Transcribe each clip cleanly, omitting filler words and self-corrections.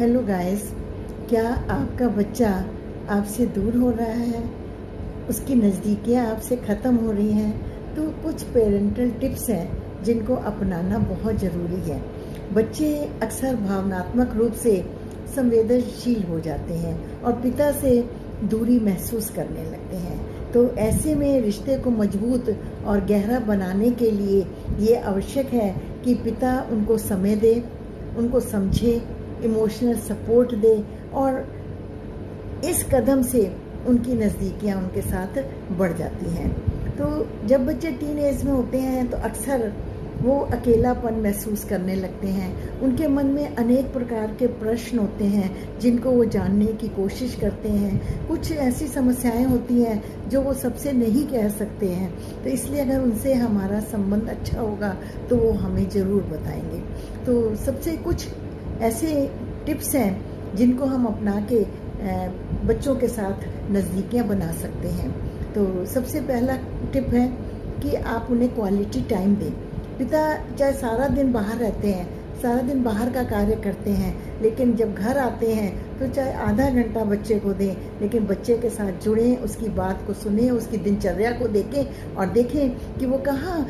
Hello guys, क्या आपका बच्चा आपसे दूर हो रहा है, उसकी नज़दीकियाँ आपसे ख़त्म हो रही हैं? तो कुछ पेरेंटल टिप्स हैं जिनको अपनाना बहुत ज़रूरी है। बच्चे अक्सर भावनात्मक रूप से संवेदनशील हो जाते हैं और पिता से दूरी महसूस करने लगते हैं। तो ऐसे में रिश्ते को मजबूत और गहरा बनाने के लिए ये आवश्यक है कि पिता उनको समय दे, उनको समझे, इमोशनल सपोर्ट दे और इस कदम से उनकी नज़दीकियाँ उनके साथ बढ़ जाती हैं। तो जब बच्चे टीन एज में होते हैं तो अक्सर वो अकेलापन महसूस करने लगते हैं। उनके मन में अनेक प्रकार के प्रश्न होते हैं जिनको वो जानने की कोशिश करते हैं। कुछ ऐसी समस्याएं होती हैं जो वो सबसे नहीं कह सकते हैं, तो इसलिए अगर उनसे हमारा संबंध अच्छा होगा तो वो हमें ज़रूर बताएंगे। तो सबसे कुछ ऐसे टिप्स हैं जिनको हम अपना के बच्चों के साथ नज़दीकियाँ बना सकते हैं। तो सबसे पहला टिप है कि आप उन्हें क्वालिटी टाइम दें। पिता चाहे सारा दिन बाहर रहते हैं, सारा दिन बाहर का कार्य करते हैं, लेकिन जब घर आते हैं तो चाहे आधा घंटा बच्चे को दें, लेकिन बच्चे के साथ जुड़ें, उसकी बात को सुनें, उसकी दिनचर्या को देखें और देखें कि वो कहाँ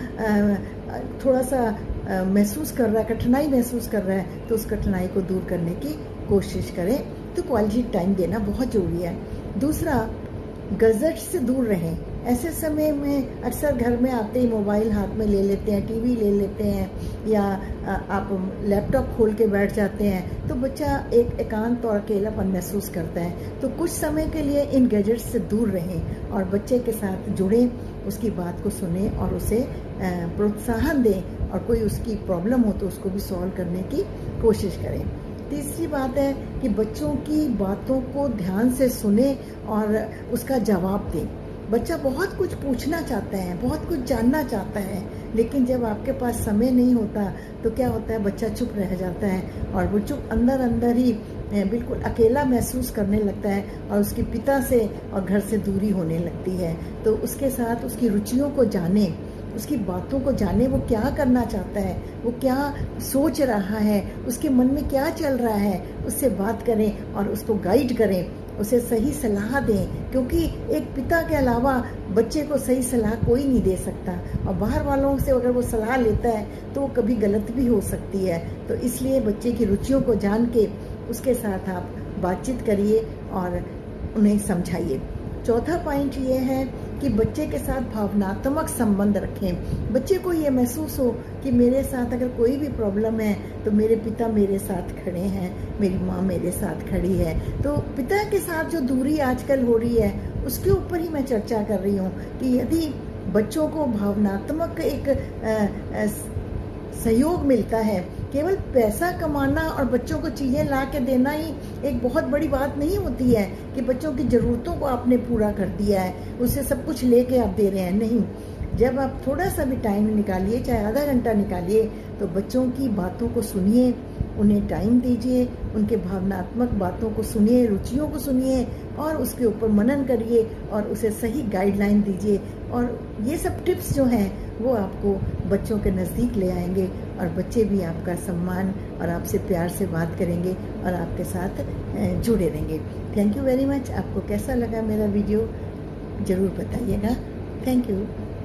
थोड़ा सा महसूस कर रहा है, कठिनाई महसूस कर रहा है, तो उस कठिनाई को दूर करने की कोशिश करें। तो क्वालिटी टाइम देना बहुत ज़रूरी है। दूसरा, गैजेट से दूर रहें। ऐसे समय में अक्सर घर में आते ही मोबाइल हाथ में ले लेते हैं, टीवी ले लेते हैं या आप लैपटॉप खोल के बैठ जाते हैं, तो बच्चा एक एकांत और अकेलापन महसूस करता है। तो कुछ समय के लिए इन गैजेट्स से दूर रहें और बच्चे के साथ जुड़ें, उसकी बात को सुने और उसे प्रोत्साहन दें और कोई उसकी प्रॉब्लम हो तो उसको भी सॉल्व करने की कोशिश करें। तीसरी बात है कि बच्चों की बातों को ध्यान से सुने और उसका जवाब दें। बच्चा बहुत कुछ पूछना चाहता है, बहुत कुछ जानना चाहता है, लेकिन जब आपके पास समय नहीं होता तो क्या होता है, बच्चा चुप रह जाता है और वो चुप अंदर अंदर ही बिल्कुल अकेला महसूस करने लगता है और उसके पिता से और घर से दूरी होने लगती है। तो उसके साथ उसकी रुचियों को जाने, उसकी बातों को जाने, वो क्या करना चाहता है, वो क्या सोच रहा है, उसके मन में क्या चल रहा है, उससे बात करें और उसको गाइड करें, उसे सही सलाह दें, क्योंकि एक पिता के अलावा बच्चे को सही सलाह कोई नहीं दे सकता और बाहर वालों से अगर वो सलाह लेता है तो वो कभी गलत भी हो सकती है। तो इसलिए बच्चे की रुचियों को जान के उसके साथ आप बातचीत करिए और उन्हें समझाइए। चौथा पॉइंट ये है कि बच्चे के साथ भावनात्मक संबंध रखें। बच्चे को ये महसूस हो कि मेरे साथ अगर कोई भी प्रॉब्लम है तो मेरे पिता मेरे साथ खड़े हैं, मेरी माँ मेरे साथ खड़ी है। तो पिता के साथ जो दूरी आजकल हो रही है उसके ऊपर ही मैं चर्चा कर रही हूँ कि यदि बच्चों को भावनात्मक एक सहयोग मिलता है, केवल पैसा कमाना और बच्चों को चीज़ें ला के देना ही एक बहुत बड़ी बात नहीं होती है कि बच्चों की ज़रूरतों को आपने पूरा कर दिया है, उससे सब कुछ लेके आप दे रहे हैं। नहीं, जब आप थोड़ा सा भी टाइम निकालिए, चाहे आधा घंटा निकालिए, तो बच्चों की बातों को सुनिए, उन्हें टाइम दीजिए, उनके भावनात्मक बातों को सुनिए, रुचियों को सुनिए और उसके ऊपर मनन करिए और उसे सही गाइडलाइन दीजिए। और ये सब टिप्स जो हैं वो आपको बच्चों के नज़दीक ले आएंगे और बच्चे भी आपका सम्मान और आपसे प्यार से बात करेंगे और आपके साथ जुड़े रहेंगे। Thank you very much. आपको कैसा लगा मेरा वीडियो ज़रूर बताइएगा। Thank you.